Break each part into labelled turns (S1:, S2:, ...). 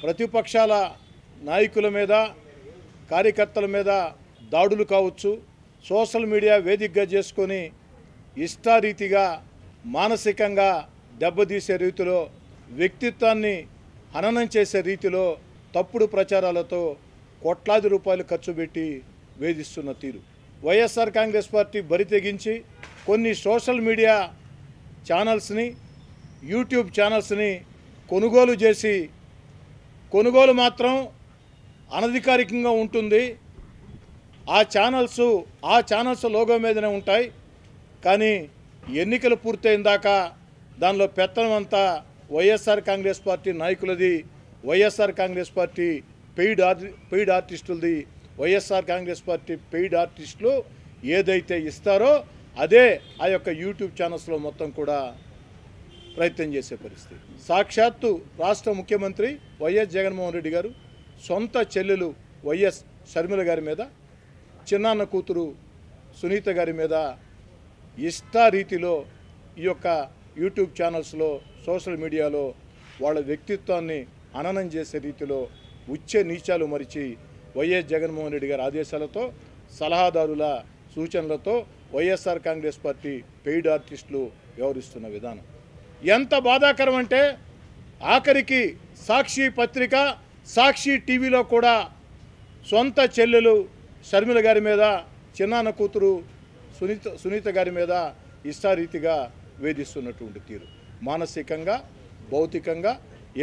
S1: ప్రతిపక్షాల నాయకుల మీద కార్యకర్తల మీద దాడులు కావచ్చు, సోషల్ మీడియా వేదికగా చేసుకొని ఇష్టారీతిగా మానసికంగా దెబ్బతీసే రీతిలో, వ్యక్తిత్వాన్ని హననం చేసే రీతిలో తప్పుడు ప్రచారాలతో కోట్లాది రూపాయలు ఖర్చు పెట్టి వేధిస్తున్న తీరు. వైఎస్ఆర్ కాంగ్రెస్ పార్టీ బరి తెగించి కొన్ని సోషల్ మీడియా ఛానల్స్ని, యూట్యూబ్ ఛానల్స్ని కొనుగోలు చేసి, కొనుగోలు మాత్రం అనధికారికంగా ఉంటుంది. ఆ ఛానల్స్ లోగో మీదనే ఉంటాయి. కానీ ఎన్నికలు పూర్తయిన దాకా దానిలో పెత్తనం అంతా వైఎస్ఆర్ కాంగ్రెస్ పార్టీ నాయకులది, వైఎస్ఆర్ కాంగ్రెస్ పార్టీ పెయిడ్ ఆర్టిస్టులది. వైఎస్ఆర్ కాంగ్రెస్ పార్టీ పెయిడ్ ఆర్టిస్టులు ఏదైతే ఇస్తారో అదే ఆ యొక్క యూట్యూబ్ ఛానల్స్లో మొత్తం కూడా ప్రయత్నం చేసే పరిస్థితి. సాక్షాత్తు రాష్ట్ర ముఖ్యమంత్రి వైఎస్ జగన్మోహన్ రెడ్డి గారు సొంత చెల్లెలు వైఎస్ షర్మిల గారి మీద, చిన్నాన్న కూతురు సునీత గారి మీద ఇష్టారీతిలో ఈ యొక్క యూట్యూబ్ ఛానల్స్లో, సోషల్ మీడియాలో వాళ్ళ వ్యక్తిత్వాన్ని హననం చేసే రీతిలో ఉచ్చ నీచాలు మరిచి వైఎస్ జగన్మోహన్ రెడ్డి గారి ఆదేశాలతో, సలహాదారుల సూచనలతో వైఎస్ఆర్ కాంగ్రెస్ పార్టీ పెయిడ్ ఆర్టిస్టులు వ్యవహరిస్తున్న విధానం ఎంత బాధాకరం అంటే, ఆఖరికి సాక్షి పత్రిక, సాక్షి టీవీలో కూడా సొంత చెల్లెలు షర్మిల గారి మీద, చిన్నాన్న కూతురు సునీత గారి మీద ఇష్టారీతిగా వేధిస్తున్నటువంటి తీరు. మానసికంగా, భౌతికంగా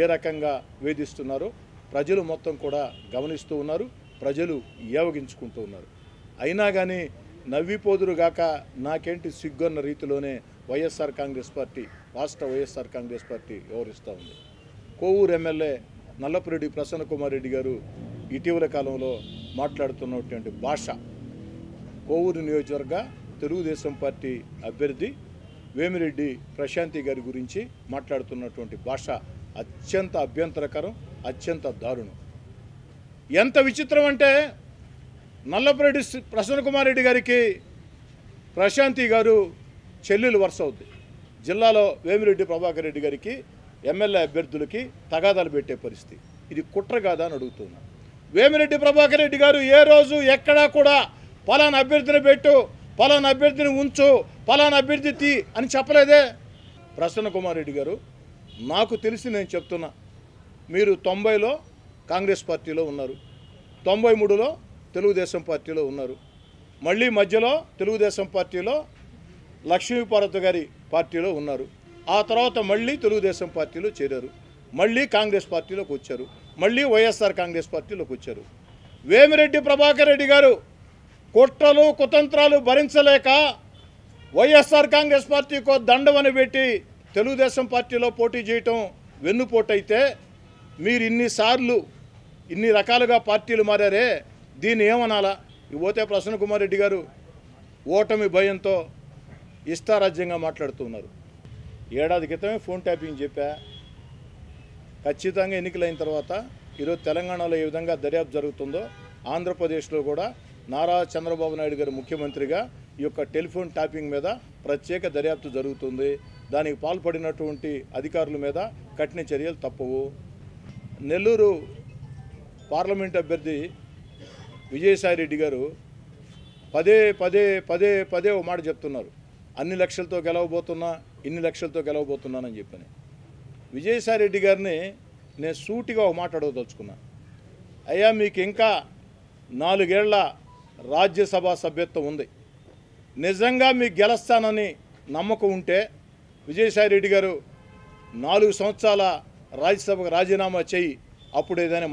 S1: ఏ రకంగా వేధిస్తున్నారో ప్రజలు మొత్తం కూడా గమనిస్తూ ఉన్నారు, ప్రజలు ఏవగించుకుంటూ ఉన్నారు. అయినా కానీ నవ్విపోదురుగాక నాకేంటి సిగ్గన్న రీతిలోనే వైఎస్ఆర్ కాంగ్రెస్ పార్టీ, రాష్ట్ర వైఎస్ఆర్ కాంగ్రెస్ పార్టీ వ్యవహరిస్తూ ఉంది. కోవూరు ఎమ్మెల్యే నల్లపురెడ్డి ప్రసన్న కుమార్ రెడ్డి గారు ఇటీవల కాలంలో మాట్లాడుతున్నటువంటి భాష, కోవూరు నియోజకవర్గ తెలుగుదేశం పార్టీ అభ్యర్థి వేమిరెడ్డి ప్రశాంతి గారి గురించి మాట్లాడుతున్నటువంటి భాష అత్యంత అభ్యంతరకరం, అత్యంత దారుణం. ఎంత విచిత్రం అంటే, నల్లపురెడ్డి ప్రసన్న కుమార్ రెడ్డి గారికి ప్రశాంతి గారు చెల్లెలు వరుస అవుద్ది. జిల్లాలో వేమిరెడ్డి ప్రభాకర్ రెడ్డి గారికి ఎమ్మెల్యే అభ్యర్థులకి తగాదాలు పెట్టే పరిస్థితి. ఇది కుట్ర కాదా అని అడుగుతున్నా. వేమిరెడ్డి ప్రభాకర్ రెడ్డి గారు ఏ రోజు ఎక్కడా కూడా పలానా అభ్యర్థిని పెట్టు, పలానా అభ్యర్థిని ఉంచు, పలానా అభ్యర్థి తీ అని చెప్పలేదే. ప్రసన్న కుమార్ రెడ్డి గారు, నాకు తెలిసి నేను చెప్తున్నా, మీరు 90లో కాంగ్రెస్ పార్టీలో ఉన్నారు, 93లో తెలుగుదేశం పార్టీలో ఉన్నారు, మళ్ళీ మధ్యలో తెలుగుదేశం పార్టీలో లక్ష్మీపార్వతి గారి పార్టీలో ఉన్నారు, ఆ తర్వాత మళ్ళీ తెలుగుదేశం పార్టీలో చేరారు, మళ్ళీ కాంగ్రెస్ పార్టీలోకి వచ్చారు, మళ్ళీ వైఎస్ఆర్ కాంగ్రెస్ పార్టీలోకి వచ్చారు. వేమిరెడ్డి ప్రభాకర్ రెడ్డి గారు కుట్రలు కుతంత్రాలు భరించలేక వైఎస్ఆర్ కాంగ్రెస్ పార్టీకో దండవని పెట్టి తెలుగుదేశం పార్టీలో పోటీ చేయటం వెన్నుపోటైతే, మీరు ఇన్నిసార్లు ఇన్ని రకాలుగా పార్టీలు మారారే, దీన్ని ఏమనాలా? ఇకపోతే ప్రసన్న కుమార్ రెడ్డి గారు ఓటమి భయంతో ఇష్టారాజ్యంగా మాట్లాడుతున్నారు. ఏడాది క్రితమే ఫోన్ ట్యాపింగ్ చెప్పా. ఖచ్చితంగా ఎన్నికలైన తర్వాత ఈరోజు తెలంగాణలో ఏ విధంగా దర్యాప్తు జరుగుతుందో ఆంధ్రప్రదేశ్లో కూడా నారా చంద్రబాబు నాయుడు గారు ముఖ్యమంత్రిగా ఈ యొక్క టెలిఫోన్ ట్యాపింగ్ మీద ప్రత్యేక దర్యాప్తు జరుగుతుంది. దానికి పాల్పడినటువంటి అధికారుల మీద కఠిన చర్యలు తప్పవు. నెల్లూరు పార్లమెంట్ అభ్యర్థి విజయసాయిరెడ్డి గారు పదే పదే పదే పదే ఓ మాట చెప్తున్నారు, అన్ని లక్షలతో గెలవబోతున్నా, ఇన్ని లక్షలతో గెలవబోతున్నానని చెప్పని. విజయసాయిరెడ్డి గారిని నేను సూటిగా ఒక మాట అడగదలుచుకున్నా. అయ్యా, మీకు ఇంకా 4 ఏళ్ల రాజ్యసభ సభ్యత్వం ఉంది. నిజంగా మీకు గెలుస్తానని నమ్మకం ఉంటే విజయసాయిరెడ్డి గారు 4 సంవత్సరాల రాజ్యసభకు రాజీనామా చేయి, అప్పుడు ఏదైనా